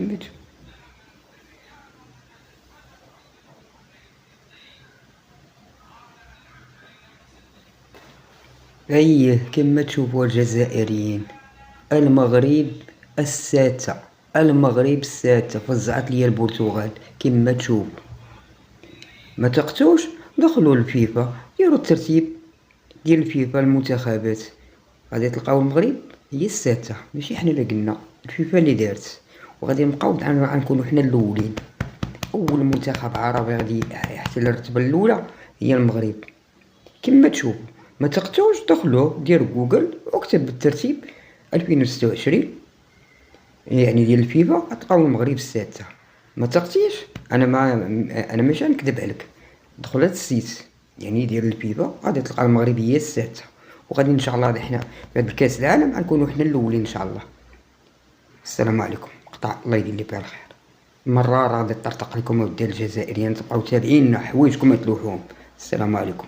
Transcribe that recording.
كما تشوف. أيه كما تشوفوا الجزائريين، المغرب السادسة، المغرب السادسة فزعت ليا البرتغال كما تشوف. ما تقتوش دخلوا للفيفا ديروا الترتيب ديال الفيفا المنتخبات، غادي تلقاو المغرب هي السادسة، ماشي حنا اللي قلنا، الفيفا اللي دارت، وغادي نبقاو غنكونو حنا الاولين. اول منتخب عربي غادي يحتل الرتبة الاولى هي المغرب كما تشوف. ما تقتوش دخلوا ديروا جوجل واكتب بالترتيب 2026 يعني ديال الفيفا غتلقاو المغرب السادسة. ما تقتيش انا ماشي غنكذب عليك، دخل هاد السيت يعني ديال الفيفا غادي تلقى المغرب هي السادسة، وغادي ان شاء الله حنا في هاد الكاس العالم غنكونوا حنا الاولين ان شاء الله. السلام عليكم، قطع الله يدير لي بها الخير. مرة غادي طرطق لكم ودي الجزائريين، تبقاو تابعين حوايجكم ما تلوحوهم. السلام عليكم.